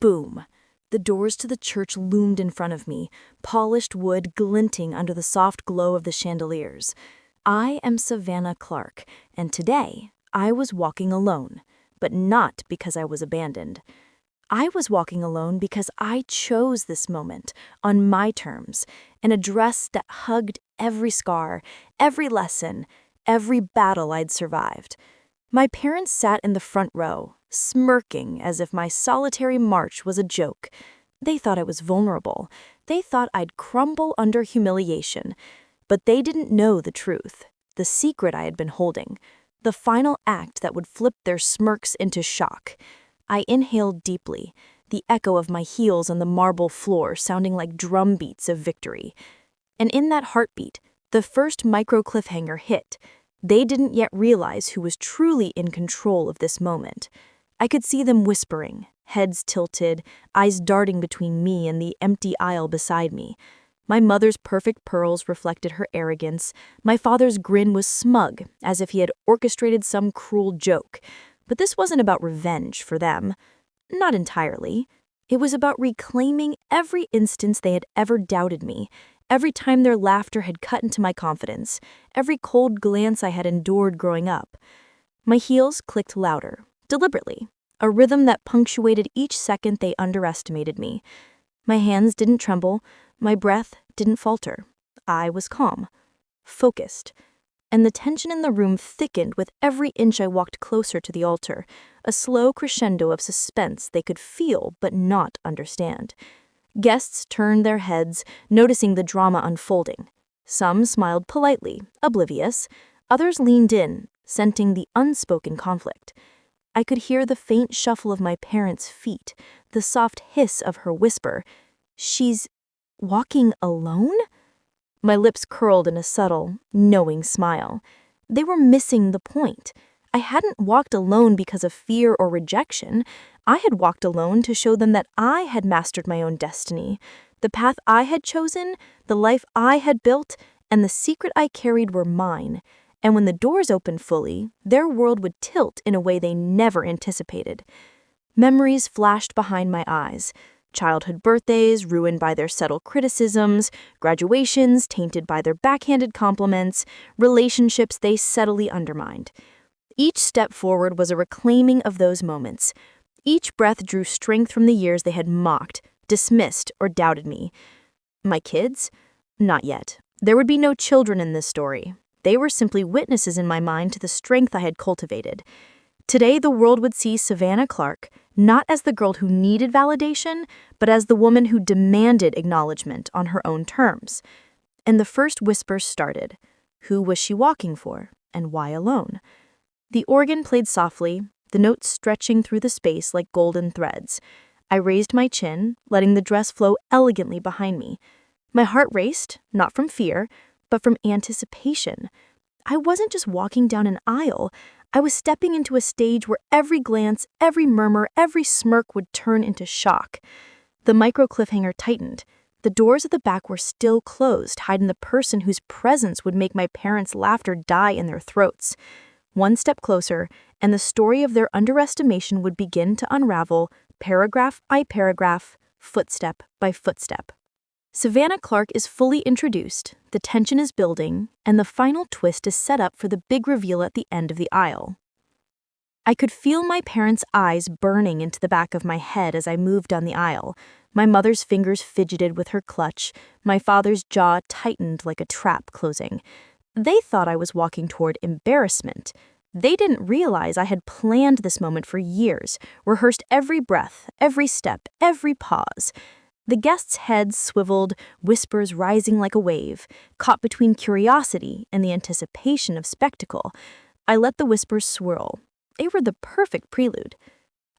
Boom! The doors to the church loomed in front of me, polished wood glinting under the soft glow of the chandeliers. I am Savannah Clarke, and today I was walking alone, but not because I was abandoned. I was walking alone because I chose this moment on my terms, in a dress that hugged every scar, every lesson, every battle I'd survived. My parents sat in the front row, smirking as if my solitary march was a joke. They thought I was vulnerable. They thought I'd crumble under humiliation. But they didn't know the truth, the secret I had been holding, the final act that would flip their smirks into shock. I inhaled deeply, the echo of my heels on the marble floor sounding like drum beats of victory. And in that heartbeat, the first micro-cliffhanger hit. They didn't yet realize who was truly in control of this moment. I could see them whispering, heads tilted, eyes darting between me and the empty aisle beside me. My mother's perfect pearls reflected her arrogance. My father's grin was smug, as if he had orchestrated some cruel joke. But this wasn't about revenge for them. Not entirely. It was about reclaiming every instance they had ever doubted me, every time their laughter had cut into my confidence, every cold glance I had endured growing up. My heels clicked louder, deliberately, a rhythm that punctuated each second they underestimated me. My hands didn't tremble, my breath didn't falter. I was calm, focused, and the tension in the room thickened with every inch I walked closer to the altar, a slow crescendo of suspense they could feel but not understand. Guests turned their heads, noticing the drama unfolding. Some smiled politely, oblivious. Others leaned in, scenting the unspoken conflict. I could hear the faint shuffle of my parents' feet, the soft hiss of her whisper, "She's walking alone?" My lips curled in a subtle, knowing smile. They were missing the point. I hadn't walked alone because of fear or rejection. I had walked alone to show them that I had mastered my own destiny. The path I had chosen, the life I had built, and the secret I carried were mine. And when the doors opened fully, their world would tilt in a way they never anticipated. Memories flashed behind my eyes. Childhood birthdays ruined by their subtle criticisms, graduations tainted by their backhanded compliments, relationships they subtly undermined. Each step forward was a reclaiming of those moments. Each breath drew strength from the years they had mocked, dismissed, or doubted me. My kids? Not yet. There would be no children in this story. They were simply witnesses in my mind to the strength I had cultivated. Today, the world would see Savannah Clarke not as the girl who needed validation, but as the woman who demanded acknowledgement on her own terms. And the first whispers started. Who was she walking for, and why alone? The organ played softly, the notes stretching through the space like golden threads. I raised my chin, letting the dress flow elegantly behind me. My heart raced, not from fear, but from anticipation. I wasn't just walking down an aisle. I was stepping into a stage where every glance, every murmur, every smirk would turn into shock. The micro-cliffhanger tightened. The doors at the back were still closed, hiding the person whose presence would make my parents' laughter die in their throats. One step closer, and the story of their underestimation would begin to unravel, paragraph by paragraph, footstep by footstep. Savannah Clarke is fully introduced, the tension is building, and the final twist is set up for the big reveal at the end of the aisle. I could feel my parents' eyes burning into the back of my head as I moved down the aisle. My mother's fingers fidgeted with her clutch, my father's jaw tightened like a trap closing. They thought I was walking toward embarrassment. They didn't realize I had planned this moment for years, rehearsed every breath, every step, every pause. The guests' heads swiveled, whispers rising like a wave, caught between curiosity and the anticipation of spectacle. I let the whispers swirl. They were the perfect prelude.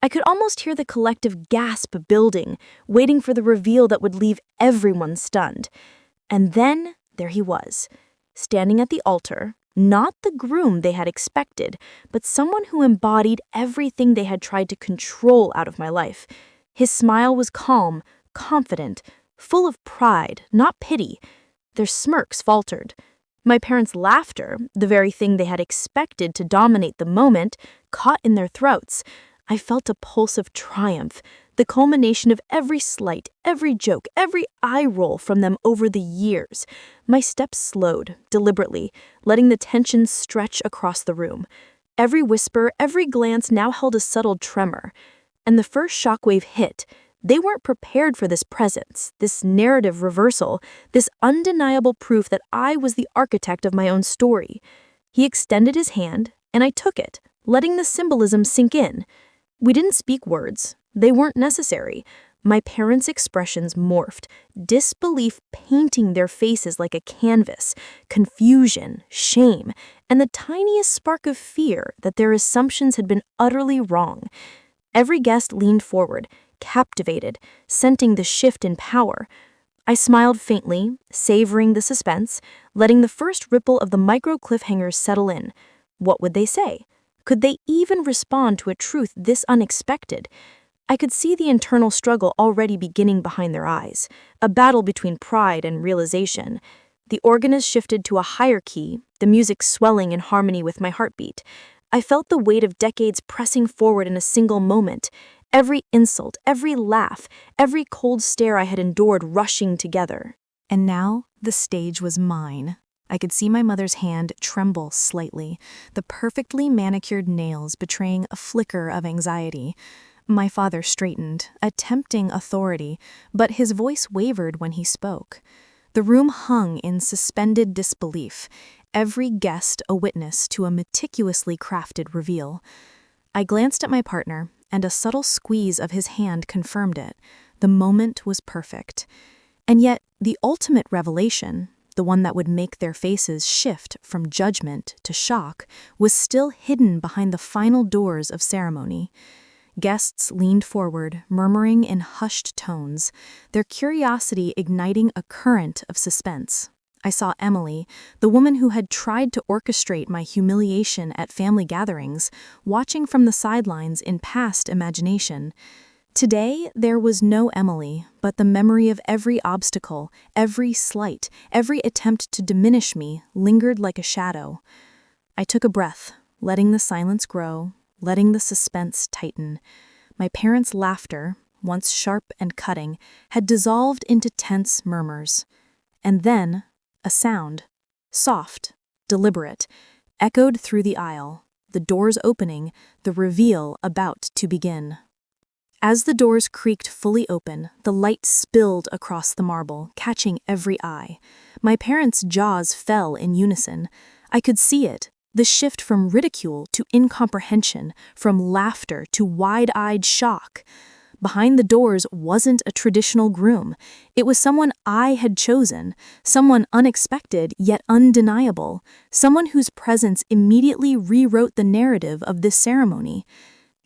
I could almost hear the collective gasp building, waiting for the reveal that would leave everyone stunned. And then there he was, standing at the altar, not the groom they had expected, but someone who embodied everything they had tried to control out of my life. His smile was calm, confident, full of pride, not pity. Their smirks faltered. My parents' laughter, the very thing they had expected to dominate the moment, caught in their throats. I felt a pulse of triumph, the culmination of every slight, every joke, every eye roll from them over the years. My steps slowed, deliberately, letting the tension stretch across the room. Every whisper, every glance now held a subtle tremor. And the first shockwave hit. They weren't prepared for this presence, this narrative reversal, this undeniable proof that I was the architect of my own story. He extended his hand, and I took it, letting the symbolism sink in. We didn't speak words. They weren't necessary. My parents' expressions morphed, disbelief painting their faces like a canvas, confusion, shame, and the tiniest spark of fear that their assumptions had been utterly wrong. Every guest leaned forward, captivated, scenting the shift in power. I smiled faintly, savoring the suspense, letting the first ripple of the micro-cliffhangers settle in. What would they say? Could they even respond to a truth this unexpected? I could see the internal struggle already beginning behind their eyes, a battle between pride and realization. The organist shifted to a higher key, the music swelling in harmony with my heartbeat. I felt the weight of decades pressing forward in a single moment. Every insult, every laugh, every cold stare I had endured rushing together. And now the stage was mine. I could see my mother's hand tremble slightly, the perfectly manicured nails betraying a flicker of anxiety. My father straightened, attempting authority, but his voice wavered when he spoke. The room hung in suspended disbelief, every guest a witness to a meticulously crafted reveal. I glanced at my partner, and a subtle squeeze of his hand confirmed it. The moment was perfect. And yet, the ultimate revelation, the one that would make their faces shift from judgment to shock, was still hidden behind the final doors of ceremony. Guests leaned forward, murmuring in hushed tones, their curiosity igniting a current of suspense. I saw Emily, the woman who had tried to orchestrate my humiliation at family gatherings, watching from the sidelines in past imagination. Today, there was no Emily, but the memory of every obstacle, every slight, every attempt to diminish me lingered like a shadow. I took a breath, letting the silence grow, letting the suspense tighten. My parents' laughter, once sharp and cutting, had dissolved into tense murmurs. And then, a sound, soft, deliberate, echoed through the aisle, the doors opening, the reveal about to begin. As the doors creaked fully open, the light spilled across the marble, catching every eye. My parents' jaws fell in unison. I could see it, the shift from ridicule to incomprehension, from laughter to wide-eyed shock. Behind the doors wasn't a traditional groom. It was someone I had chosen, someone unexpected yet undeniable, someone whose presence immediately rewrote the narrative of this ceremony.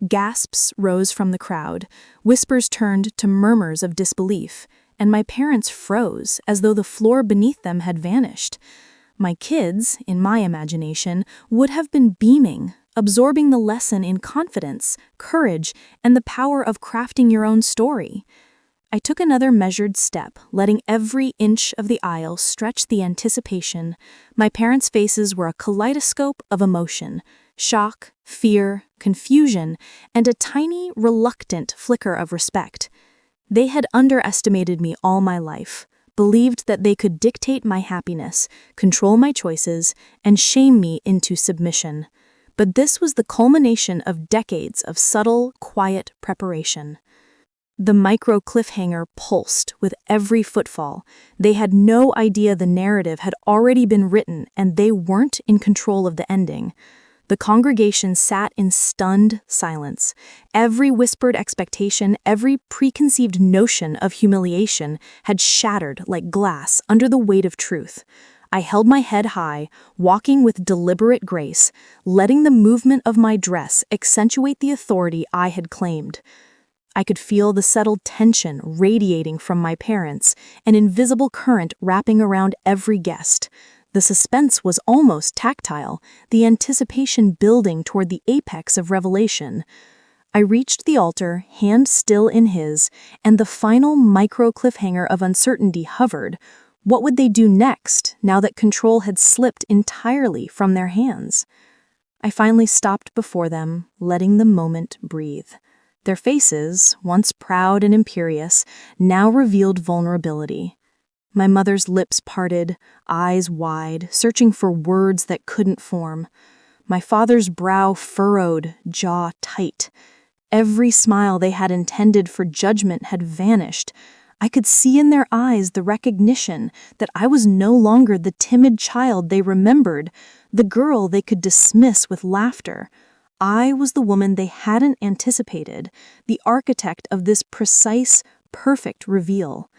Gasps rose from the crowd, whispers turned to murmurs of disbelief, and my parents froze as though the floor beneath them had vanished. My kids, in my imagination, would have been beaming, absorbing the lesson in confidence, courage, and the power of crafting your own story. I took another measured step, letting every inch of the aisle stretch the anticipation. My parents' faces were a kaleidoscope of emotion, shock, fear, confusion, and a tiny, reluctant flicker of respect. They had underestimated me all my life, believed that they could dictate my happiness, control my choices, and shame me into submission. But this was the culmination of decades of subtle, quiet preparation. The micro-cliffhanger pulsed with every footfall. They had no idea the narrative had already been written, and they weren't in control of the ending. The congregation sat in stunned silence. Every whispered expectation, every preconceived notion of humiliation had shattered like glass under the weight of truth. I held my head high, walking with deliberate grace, letting the movement of my dress accentuate the authority I had claimed. I could feel the settled tension radiating from my parents, an invisible current wrapping around every guest. The suspense was almost tactile, the anticipation building toward the apex of revelation. I reached the altar, hand still in his, and the final micro-cliffhanger of uncertainty hovered. What would they do next, now that control had slipped entirely from their hands? I finally stopped before them, letting the moment breathe. Their faces, once proud and imperious, now revealed vulnerability. My mother's lips parted, eyes wide, searching for words that couldn't form. My father's brow furrowed, jaw tight. Every smile they had intended for judgment had vanished. I could see in their eyes the recognition that I was no longer the timid child they remembered, the girl they could dismiss with laughter. I was the woman they hadn't anticipated, the architect of this precise, perfect reveal.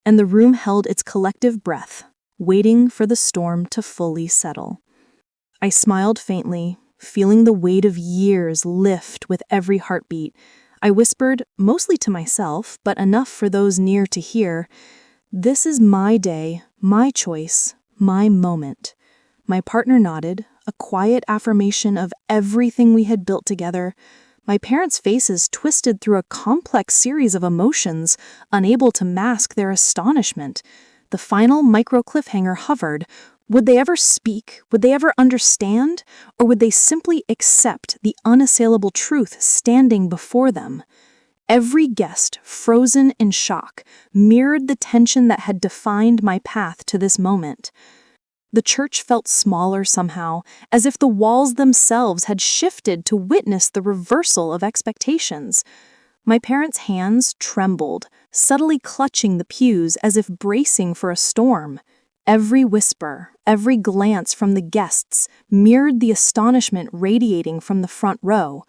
And the room held its collective breath, waiting for the storm to fully settle. I smiled faintly, feeling the weight of years lift with every heartbeat. I whispered, mostly to myself, but enough for those near to hear, "This is my day, my choice, my moment." My partner nodded, a quiet affirmation of everything we had built together. My parents' faces twisted through a complex series of emotions, unable to mask their astonishment. The final micro-cliffhanger hovered. Would they ever speak? Would they ever understand? Or would they simply accept the unassailable truth standing before them? Every guest, frozen in shock, mirrored the tension that had defined my path to this moment. The church felt smaller somehow, as if the walls themselves had shifted to witness the reversal of expectations. My parents' hands trembled, subtly clutching the pews as if bracing for a storm. Every whisper, every glance from the guests mirrored the astonishment radiating from the front row.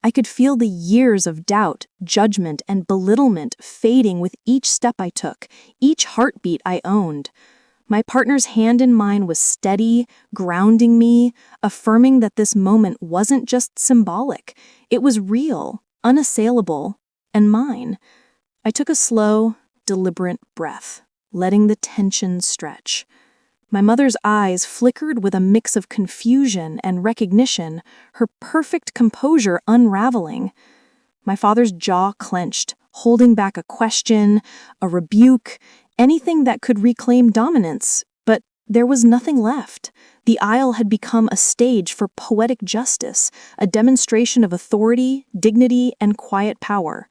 I could feel the years of doubt, judgment, and belittlement fading with each step I took, each heartbeat I owned. My partner's hand in mine was steady, grounding me, affirming that this moment wasn't just symbolic. It was real, unassailable, and mine. I took a slow, deliberate breath, letting the tension stretch. My mother's eyes flickered with a mix of confusion and recognition, her perfect composure unraveling. My father's jaw clenched, holding back a question, a rebuke, anything that could reclaim dominance, but there was nothing left. The aisle had become a stage for poetic justice, a demonstration of authority, dignity, and quiet power.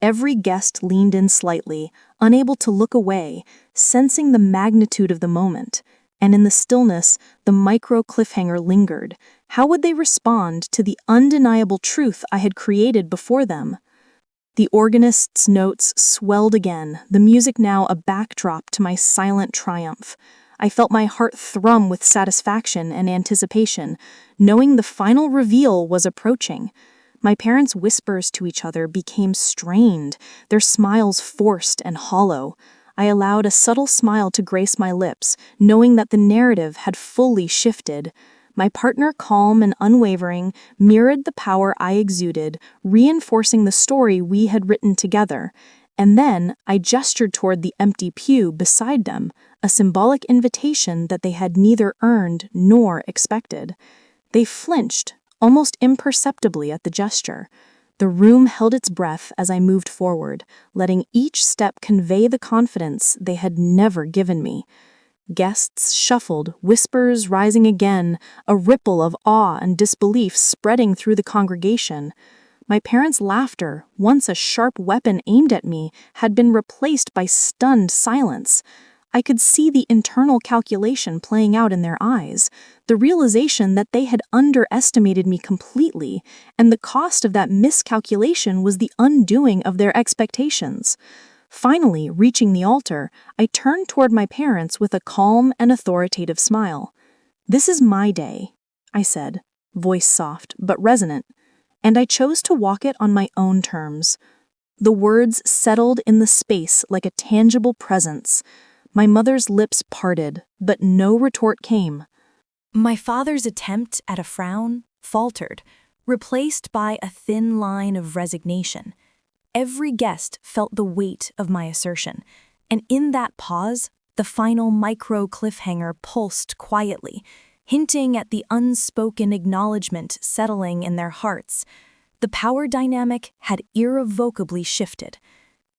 Every guest leaned in slightly, unable to look away, sensing the magnitude of the moment. And in the stillness, the micro-cliffhanger lingered. How would they respond to the undeniable truth I had created before them? The organist's notes swelled again, the music now a backdrop to my silent triumph. I felt my heart thrum with satisfaction and anticipation, knowing the final reveal was approaching. My parents' whispers to each other became strained, their smiles forced and hollow. I allowed a subtle smile to grace my lips, knowing that the narrative had fully shifted. My partner, calm and unwavering, mirrored the power I exuded, reinforcing the story we had written together. And then I gestured toward the empty pew beside them, a symbolic invitation that they had neither earned nor expected. They flinched, almost imperceptibly at the gesture. The room held its breath as I moved forward, letting each step convey the confidence they had never given me. Guests shuffled, whispers rising again, a ripple of awe and disbelief spreading through the congregation. My parents' laughter, once a sharp weapon aimed at me, had been replaced by stunned silence. I could see the internal calculation playing out in their eyes, the realization that they had underestimated me completely, and the cost of that miscalculation was the undoing of their expectations. Finally, reaching the altar, I turned toward my parents with a calm and authoritative smile. "This is my day," I said, voice soft but resonant, and I chose to walk it on my own terms. The words settled in the space like a tangible presence. My mother's lips parted, but no retort came. My father's attempt at a frown faltered, replaced by a thin line of resignation. Every guest felt the weight of my assertion, and in that pause, the final micro-cliffhanger pulsed quietly, hinting at the unspoken acknowledgement settling in their hearts. The power dynamic had irrevocably shifted.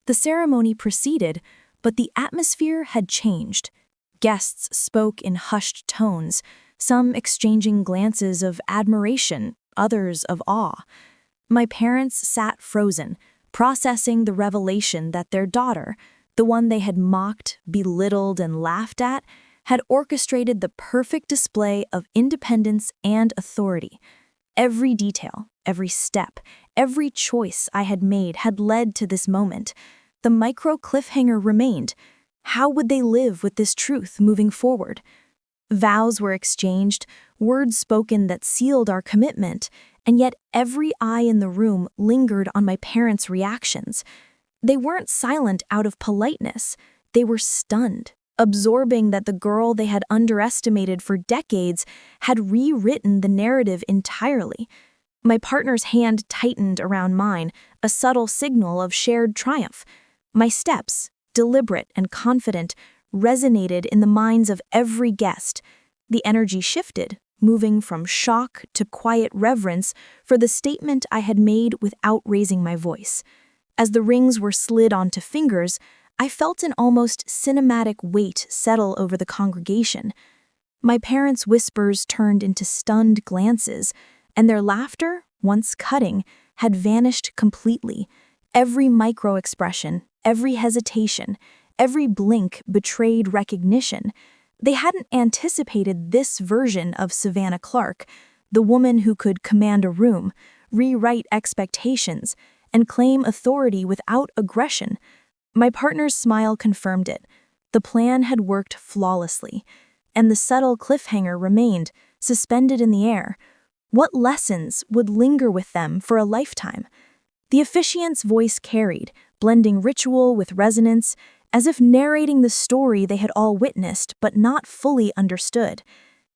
The ceremony proceeded, but the atmosphere had changed. Guests spoke in hushed tones, some exchanging glances of admiration, others of awe. My parents sat frozen, processing the revelation that their daughter, the one they had mocked, belittled, and laughed at, had orchestrated the perfect display of independence and authority. Every detail, every step, every choice I had made had led to this moment. The micro-cliffhanger remained. How would they live with this truth moving forward? Vows were exchanged, words spoken that sealed our commitment, and yet every eye in the room lingered on my parents' reactions. They weren't silent out of politeness. They were stunned, absorbing that the girl they had underestimated for decades had rewritten the narrative entirely. My partner's hand tightened around mine, a subtle signal of shared triumph. My steps, deliberate and confident, resonated in the minds of every guest. The energy shifted, moving from shock to quiet reverence for the statement I had made without raising my voice. As the rings were slid onto fingers, I felt an almost cinematic weight settle over the congregation. My parents' whispers turned into stunned glances, and their laughter, once cutting, had vanished completely. Every micro-expression, every hesitation, every blink betrayed recognition. They hadn't anticipated this version of Savannah Clarke, the woman who could command a room, rewrite expectations, and claim authority without aggression. My partner's smile confirmed it. The plan had worked flawlessly, and the subtle cliffhanger remained, suspended in the air. What lessons would linger with them for a lifetime? The officiant's voice carried, blending ritual with resonance, as if narrating the story they had all witnessed but not fully understood.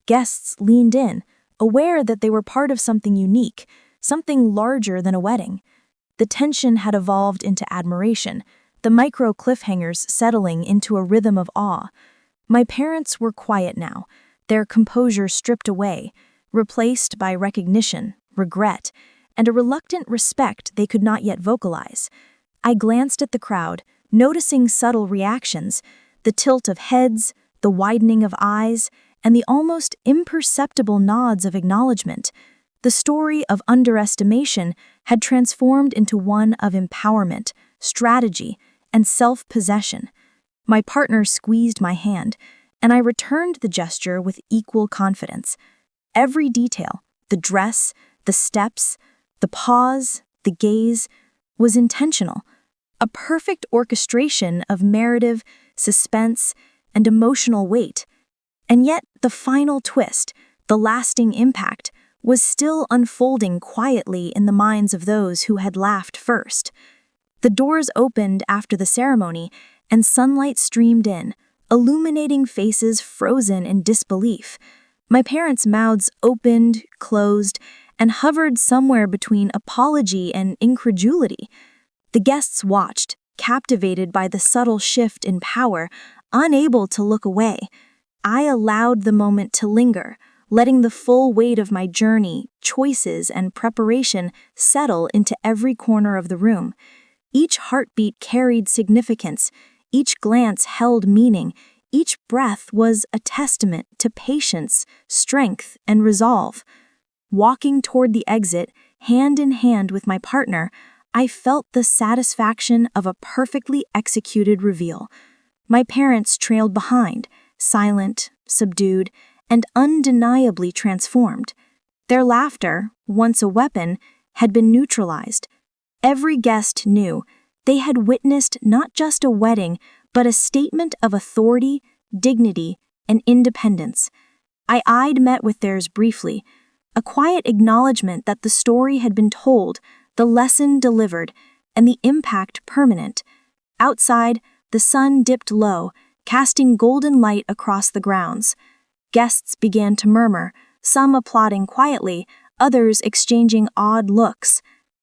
Guests leaned in, aware that they were part of something unique, something larger than a wedding. The tension had evolved into admiration, the micro-cliffhangers settling into a rhythm of awe. My parents were quiet now, their composure stripped away, replaced by recognition, regret, and a reluctant respect they could not yet vocalize. I glanced at the crowd, noticing subtle reactions, the tilt of heads, the widening of eyes, and the almost imperceptible nods of acknowledgement. The story of underestimation had transformed into one of empowerment, strategy, and self-possession. My partner squeezed my hand, and I returned the gesture with equal confidence. Every detail, the dress, the steps, the pause, the gaze, was intentional. A perfect orchestration of narrative, suspense, and emotional weight. And yet, the final twist, the lasting impact, was still unfolding quietly in the minds of those who had laughed first. The doors opened after the ceremony, and sunlight streamed in, illuminating faces frozen in disbelief. My parents' mouths opened, closed, and hovered somewhere between apology and incredulity. The guests watched, captivated by the subtle shift in power, unable to look away. I allowed the moment to linger, letting the full weight of my journey, choices, and preparation settle into every corner of the room. Each heartbeat carried significance, each glance held meaning, each breath was a testament to patience, strength, and resolve. Walking toward the exit, hand in hand with my partner, I felt the satisfaction of a perfectly executed reveal. My parents trailed behind, silent, subdued, and undeniably transformed. Their laughter, once a weapon, had been neutralized. Every guest knew they had witnessed not just a wedding, but a statement of authority, dignity, and independence. I eyed met with theirs briefly, a quiet acknowledgement that the story had been told, the lesson delivered, and the impact permanent. Outside, the sun dipped low, casting golden light across the grounds. Guests began to murmur, some applauding quietly, others exchanging odd looks.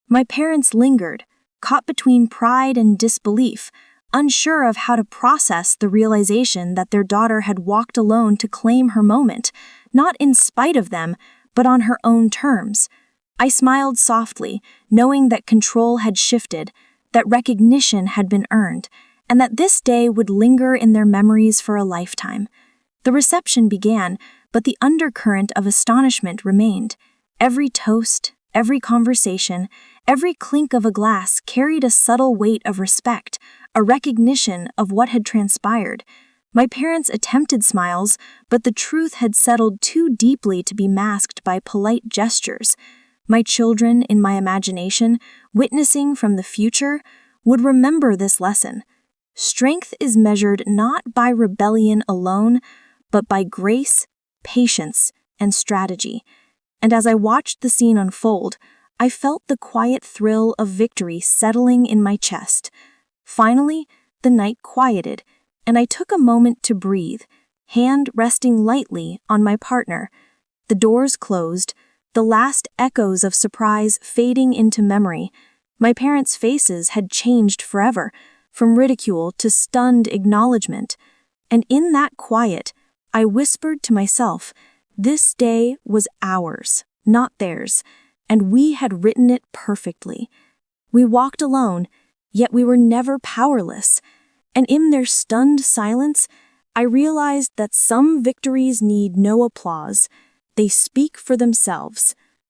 My parents lingered, caught between pride and disbelief, unsure of how to process the realization that their daughter had walked alone to claim her moment, not in spite of them, but on her own terms. I smiled softly, knowing that control had shifted, that recognition had been earned, and that this day would linger in their memories for a lifetime. The reception began, but the undercurrent of astonishment remained. Every toast, Every conversation, every clink of a glass carried a subtle weight of respect, a recognition of what had transpired. My parents attempted smiles, but the truth had settled too deeply to be masked by polite gestures. My children, in my imagination, witnessing from the future, would remember this lesson. Strength is measured not by rebellion alone, but by grace, patience, and strategy. And as I watched the scene unfold, I felt the quiet thrill of victory settling in my chest. Finally, the night quieted, and I took a moment to breathe, hand resting lightly on my partner. The doors closed, the last echoes of surprise fading into memory. My parents' faces had changed forever, from ridicule to stunned acknowledgement. And in that quiet, I whispered to myself, this day was ours, not theirs, and we had written it perfectly. We walked alone, yet we were never powerless. And in their stunned silence, I realized that some victories need no applause. They speak for themselves.